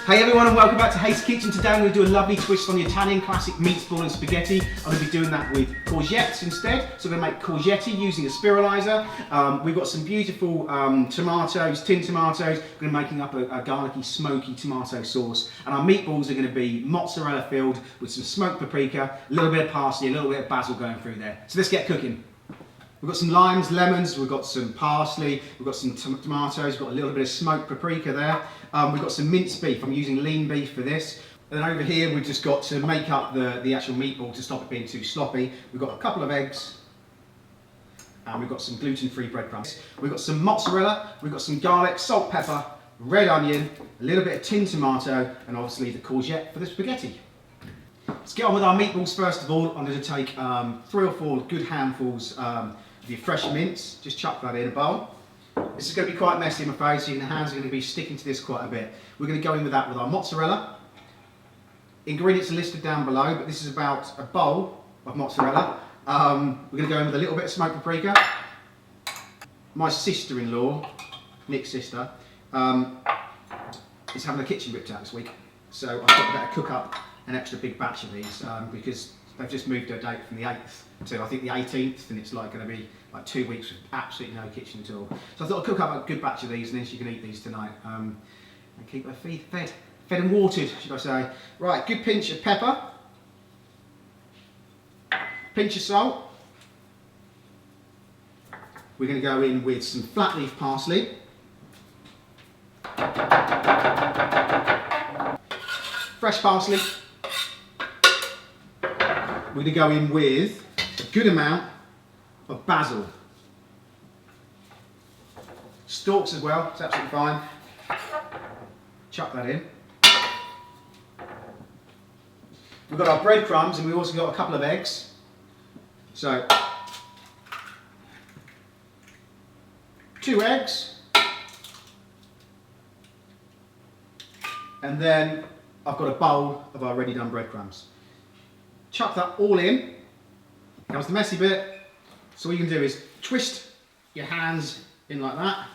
Hey everyone, and welcome back to Hate's Kitchen. Today I'm going to do a lovely twist on the Italian classic meatball and spaghetti. I'm going to be doing that with courgettes instead. So we're going to make courgette using a spiralizer. We've got some beautiful tomatoes, tin tomatoes. We're going to be making up a garlicky, smoky tomato sauce. And our meatballs are going to be mozzarella filled with some smoked paprika, a little bit of parsley, a little bit of basil going through there. So let's get cooking. We've got some limes, lemons, we've got some parsley, we've got some tomatoes, we've got a little bit of smoked paprika there. We've got some minced beef. I'm using lean beef for this. And then over here we've just got to make up the actual meatball to stop it being too sloppy. We've got a couple of eggs and we've got some gluten-free breadcrumbs. We've got some mozzarella, we've got some garlic, salt, pepper, red onion, a little bit of tin tomato and obviously the courgette for the spaghetti. Let's get on with our meatballs first of all. I'm going to take 3 or 4 good handfuls of your fresh mince, just chuck that in a bowl. This is going to be quite messy, I'm afraid, so your hands are going to be sticking to this quite a bit. We're going to go in with that with our mozzarella. Ingredients are listed down below, but this is about a bowl of mozzarella. We're going to go in with a little bit of smoked paprika. My sister-in-law, Nick's sister, is having a kitchen ripped out this week, so I thought I better cook up an extra big batch of these because they've just moved their date from the 8th to I think the 18th, and it's like going to be like 2 weeks with absolutely no kitchen at all. So I thought I'd cook up a good batch of these and then she can eat these tonight and keep her fed and watered, should I say. Right, good pinch of pepper, pinch of salt. We're going to go in with some flat leaf parsley, fresh parsley. We're going to go in with a good amount of basil. Stalks as well, it's absolutely fine. Chuck that in. We've got our breadcrumbs and we've also got a couple of eggs. So, 2 eggs. And then I've got a bowl of our ready done breadcrumbs. Chuck that all in. Comes the messy bit. So what you can do is twist your hands in like that,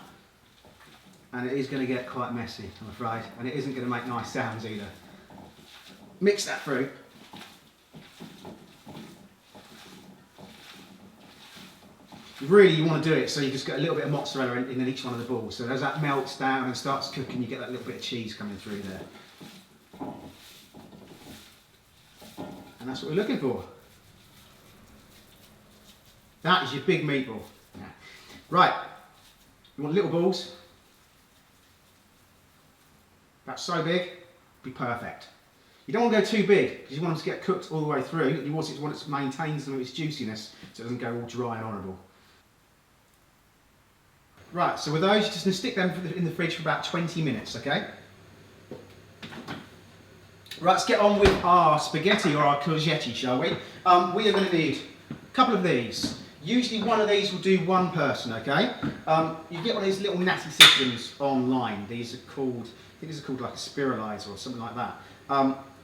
and it is going to get quite messy, I'm afraid, and it isn't going to make nice sounds either. Mix that through. Really, you want to do it so you just get a little bit of mozzarella in each one of the balls. So as that melts down and starts cooking, you get that little bit of cheese coming through there. And that's what we're looking for. That is your big meatball. Yeah. Right, you want little balls, about so big, be perfect. You don't want to go too big because you want them to get cooked all the way through. You want it to maintain some of its juiciness so it doesn't go all dry and horrible. Right, so with those, you're just going to stick them in the fridge for about 20 minutes, okay? Right, let's get on with our spaghetti or our courgette, shall we? We are going to need a couple of these. Usually one of these will do one person, okay? You get one of these little natty systems online. These are called, I think these are called like a spiralizer or something like that.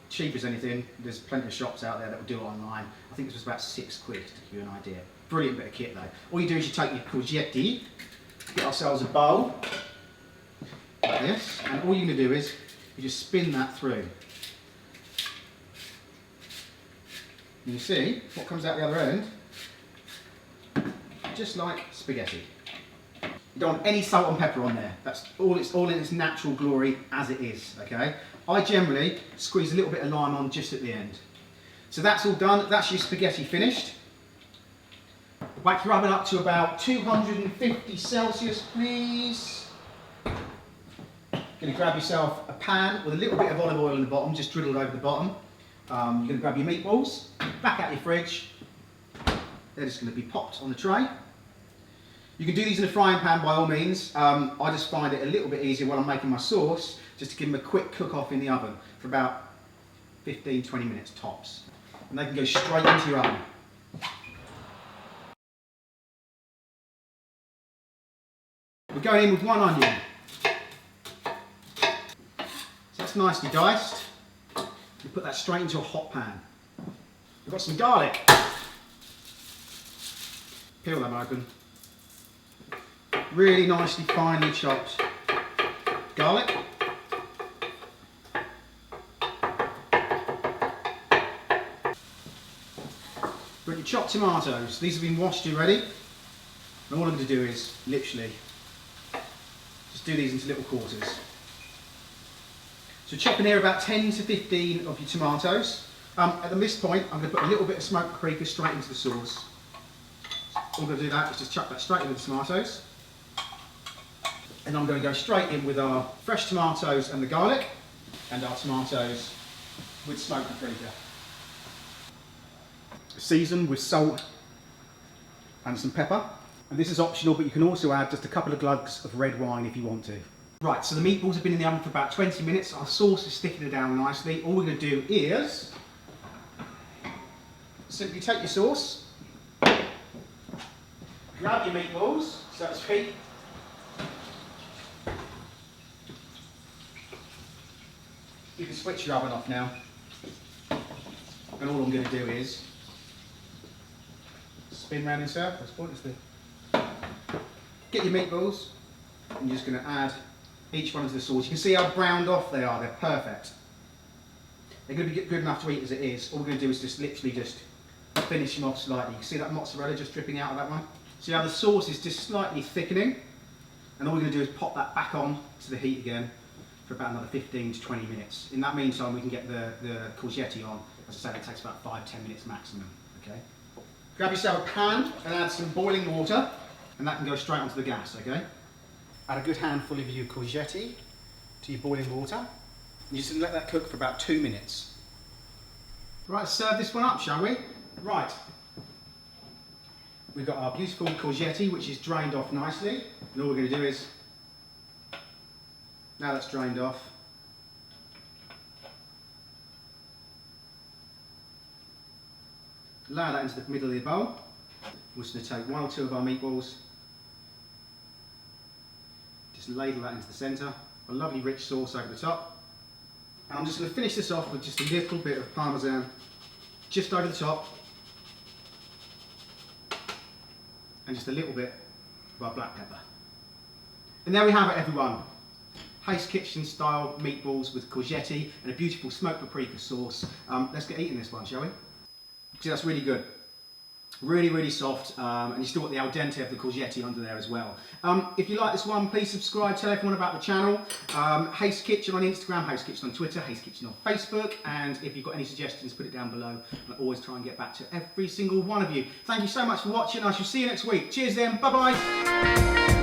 Cheap as anything. There's plenty of shops out there that will do it online. I think this was about £6 to give you an idea. Brilliant bit of kit though. All you do is you take your courgette, get ourselves a bowl like this, and all you're going to do is you just spin that through. And you see what comes out the other end, just like spaghetti. You don't want any salt and pepper on there. That's all. It's all in its natural glory as it is. Okay. I generally squeeze a little bit of lime on just at the end. So that's all done. That's your spaghetti finished. Whack your oven up to about 250 Celsius, please. Going to grab yourself a pan with a little bit of olive oil in the bottom, just drizzled over the bottom. You're going to grab your meatballs, back out your fridge. They're just going to be popped on the tray. You can do these in a frying pan by all means. I just find it a little bit easier while I'm making my sauce, just to give them a quick cook off in the oven for about 15-20 minutes tops. And they can go straight into your oven. We're going in with 1 onion. So that's nicely diced. We put that straight into a hot pan. We've got some garlic. Peel them open. Really nicely finely chopped garlic. your chopped tomatoes. These have been washed already. And all I'm going to do is literally just do these into little quarters. So chop in here about 10 to 15 of your tomatoes. At this point, I'm going to put a little bit of smoked paprika straight into the sauce. All I'm going to do that is just chuck that straight into the tomatoes. And I'm going to go straight in with our fresh tomatoes and the garlic, and our tomatoes with smoked paprika. Season with salt and some pepper. And this is optional, but you can also add just a couple of glugs of red wine if you want to. Right, so the meatballs have been in the oven for about 20 minutes. Our sauce is sticking it down nicely. All we're going to do is simply take your sauce, grab your meatballs, so to speak, you can switch your oven off now, and all I'm going to do is spin round in circles, pointlessly. Get your meatballs, and you're just going to add each one into the sauce. You can see how browned off they are, they're perfect. They're going to be good enough to eat as it is. All we're going to do is just literally just finish them off slightly. You can see that mozzarella just dripping out of that one? See how the sauce is just slightly thickening? And all we're going to do is pop that back on to the heat again for about another 15 to 20 minutes. In that meantime, we can get the courgette on. As I said, it takes about 5–10 minutes maximum. Okay. Grab yourself a pan and add some boiling water, and that can go straight onto the gas, okay? Add a good handful of your courgette to your boiling water. And you're just going to let that cook for about 2 minutes. Right, serve this one up, shall we? Right. We've got our beautiful courgette, which is drained off nicely. And all we're going to do is, now that's drained off, allow that into the middle of the bowl. We're just going to take 1 or 2 of our meatballs, just ladle that into the centre, a lovely rich sauce over the top. And I'm just going to finish this off with just a little bit of Parmesan just over the top, and just a little bit of our black pepper. And there we have it, everyone. Haste Kitchen style meatballs with courgette and a beautiful smoked paprika sauce. Let's get eating this one, shall we? See, that's really good. Really, really soft, and you still got the al dente of the courgette under there as well. If you like this one, please subscribe, tell everyone about the channel. Haste Kitchen on Instagram, Haste Kitchen on Twitter, Haste Kitchen on Facebook, and if you've got any suggestions, put it down below. I always try and get back to every single one of you. Thank you so much for watching. I shall see you next week. Cheers then, bye-bye.